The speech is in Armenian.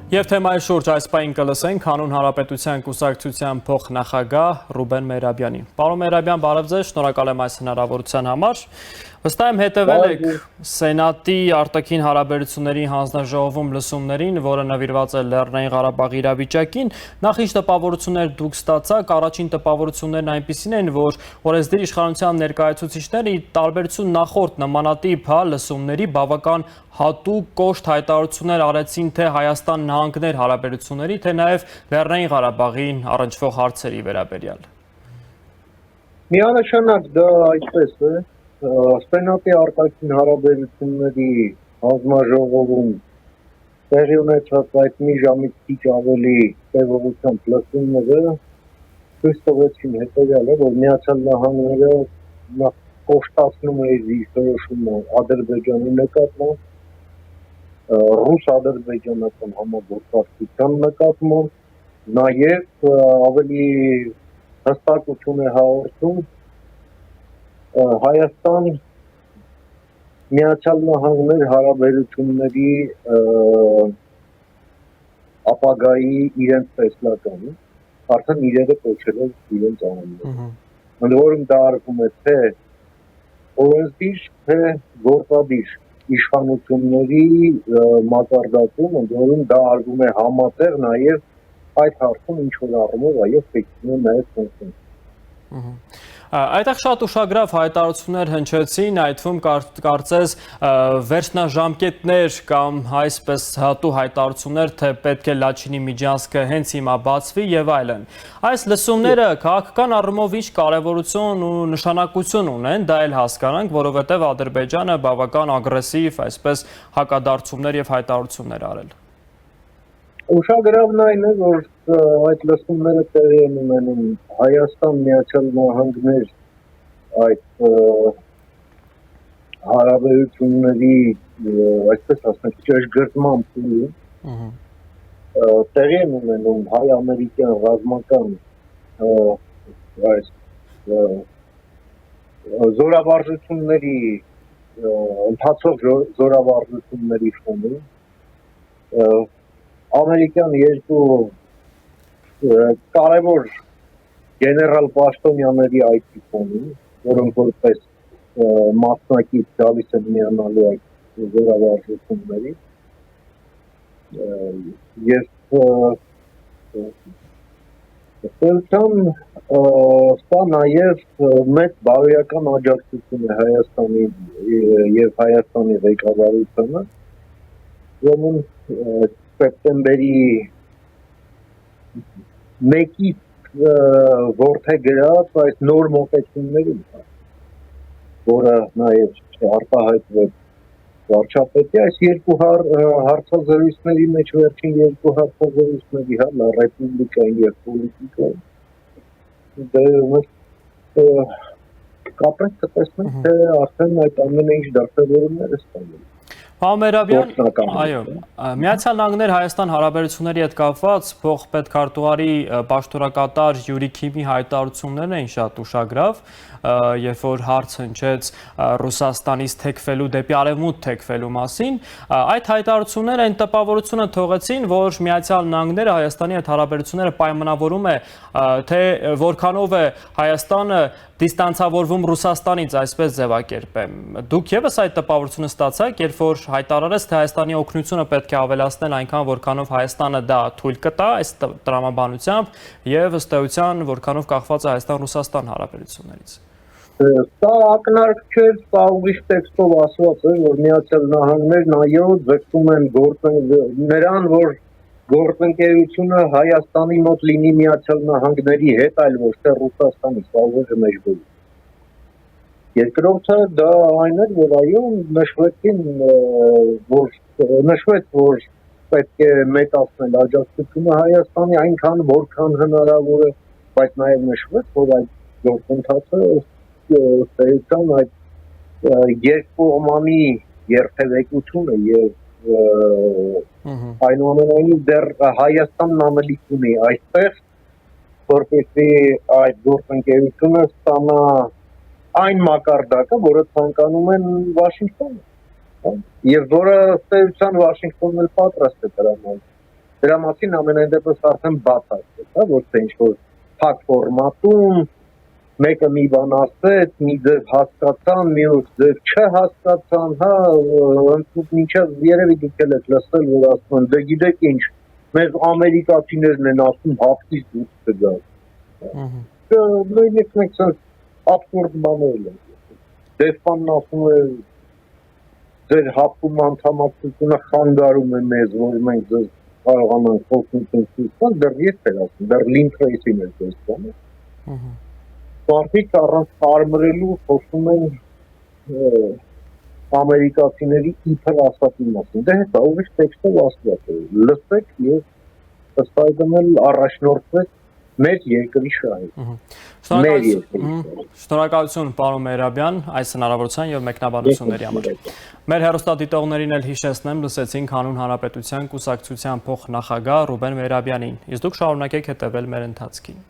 Եվ թեմայի շուրջ այս պահին կլսենք Հանուն Հանրապետության կուսակցության փոխնախագահ Ռուբեն Մերաբյանի։ Պարոն Մերաբյան, բարև ձեզ, շնորհակալ եմ այս հնարավորության համար։ Վստահ եմ հետևել եք Սենատի արտաքին հարաբերությունների հանձնաժողովում լսումներին, որը նվիրված է Լեռնային Ղարաբաղի իրավիճակին։ Նախ ինչ տպավորություններ դուք ստացաք, առաջին տպավորություններն այնպիսին են, որ օրենսդիր իշխանության ներկայացուցիչները ի տարբերություն նախորդ նմանատիպ լսումների բավական հատուկ կոշտ հայտարարություններ արեցին թե Հայաստան նահանգներ հարաբերությունների, թե նաև Լեռնային Ղարաբաղին առնչվող հարցերի վերաբերյալ։ Միանշանակ դա այդպես է, Սենատի արտաքին հարաբերությունների հանձնաժողովում տեղի ունեցած այդ մի ժամից քիչ ավելի տևողությամբ լսումները ցույց տվեցին հետևյալը, որ Միացյալ Նահանգները կոշտացնում է իր դիրքորոշումը Ադրբեջանի նկատմամբ, ռուս-ադրբեջանական համագործակցության նկատմամբ, նաև ավելի հստակություն է հաղորդում Հայաստան Միացյալ Նահանգներ հարաբերությունների ապագայի իրենց տեսլականը, արդեն իրերը կոչելով իրենց անունները։ Ընդ որում դա արվում է թե օրենսդիր, թե գործադիր իշխանությունների մակարդակում, ընդ որում դա արվում է համատեղ նաև այդ հարցում ինչ որ առումով այո ֆիքսում է նաև կոնսենսուս։ Այդտեղ շատ ուշագրավ հայտարարություններ հնչեցին, այդ թվում կարծես վերջնաժամկետներ կամ այսպես հատու հայտարարություններ, թե պետք է Լաչինի միջանցքը հենց հիմա բացվի եւ այլն։ Այս լսումները քաղաքական առումով ինչ կարևորություն ու նշանակություն ունեն, դա էլ հասկանանք, որովհետեւ Ադրբեջանը բավական ագրեսիվ, այսպես հակադարձումներ եւ հայտարարություններ արել։ Ուշագրավն այն է, որ այդ լսումները տեղի են ունենում Հայաստան Միացյալ Նահանգներ այդ հարաբերությունների, այսպես ասենք, ճշգրտման փուլում տեղի են ունենում հայ-ամերիկյան ռազմական այս զորավարժությունների ընթացող զորավարժությունների ֆոնին ամերիկյան երկու կարևոր գեներալ պաշտոնյաների այդ ֆոնին, որոնք որպես մասնակից գալիս են միանալու այդ զորավարժությունների, եւ ըստեյության սա նաև մեծ բարոյական աջակցություն է Հայաստանի եւ Հայաստանի ղեկավարությանը, ուրեմն սեպտեմբերի 1-ից որդեգրած այս նոր մոտեցումներին, որը նաև արտահայտվեց վարչապետի այս երկու հարցազրույցների մեջ վերջին երկու հարցազրույցների, լա ռեպուբլիկային եւ պոլիտիկային, դե կապրենք կտեսնենք, թե արդեն այդ ամենը ինչ դրսևորումներ է ստանում։ Պարոն Մերաբյան, այո, Միացյալ Նահանգներ Հայաստան հարաբերությունների հետ կապված փոխպետքարտուղարի պաշտոնակատար Յուրի Քիմի հայտարարություններն էին շատ ուշագրավ, երբ որ հարց հնչեց Ռուսաստանից թեքվելու դեպի արևմուտք թեքվելու մասին, այդ հայտարարությունները այն տպավորությունը թողեցին, որ Միացյալ Նահանգները Հայաստանի հետ հարաբերությունները պայմանավորում է, թե որքանով է Հայաստանը դիստանցավորվում Ռուսաստանից, այսպես ձևակերպեմ։ Դուք եւս այդ տպավորությունը ստացաք, երբ որ հայտարարեց, թե Հայաստանի օգնությունը պետք է ավելացնել այնքան, որքանով Հայաստանը դա թույլ կտա այս տրամաբանությամբ եւ ըստ էության, որքանով կախված է Հայաստան-Ռուսաստան հարաբերություններից։ Սա ակնարկ չէ, սա ուրիշ տեքստով ասված է, որ Միացյալ Նահանգներն այո ձգտում են նրան, որ գործընկերությունը Հայաստանի մոտ լինի Միացյալ Նահանգների հետ, այլ ոչ թե Ռուսաստանի, սա ուժը մեջբերում։ Երկրորդը դա այն էր, որ այո նշվեց, որ պետք է մեծացնել աջակցությունը Հայաստանի այնքան, որքան հնարավոր է, բայց նաև նշվեց, որ այդ գործընթացը ստեյության այդ երկկողմանի երթևեկությունը եւ այնուամենայնիվ դեռ Հայաստանն անելիք ունի այստեղ, որպեսզի այդ գործընկերությունը ստանա այն մակարդակը, որը ցանկանում են Վաշինգտոնը, եւ որը ըստ էության Վաշինգտոնն էլ պատրաստ է դրան։ Դրա մասին ամենայն դեպս արդեն բաց ասեց, հա, ոչ թե ինչ-որ փակ ֆորմատում մեկը մի բան ասեց, մի ձև հասկացան, մյուս ձև չհասկացան, հա, մինչև երևի դուք էլ եք լսել, որ ասում են, դե գիտեք ինչ, մեզ ամերիկացիներն են ասում հապտից դուրս կգալ։ Նույնիսկ մենք սենց աբսուրդ բաներ են։ Դեսպանն ասում է, ձեր հապտում անդամակցությունը խանգարում է մեզ, որ մենք ձեզ կարողանանք խոսություն, դեռ ես էլ ասում, դեռ Լինթրեյսին է դեսպանը։ Մարդիկ առանց կարմրելու խոսում են ամերիկացիների իբր ասածի մասին։ Դե հետա ուրիշ տեքստով ասված է։ Լսեք եւ ըստ այդմ առաջնորդվեք մեր երկրի շահին։ Շնորհակալություն պարոն Մեհրաբյան այս հնարավորության եւ մեկնաբանությունների համար։ Մեր հեռուստադիտողներին էլ հիշեցնեմ, լսեցինք Հանուն Հանրապետության կուսակցության փոխնախագահ Ռուբեն Մեհրաբյանին։ Իսկ դուք շարունակեք հետևել մեր ընթացքին։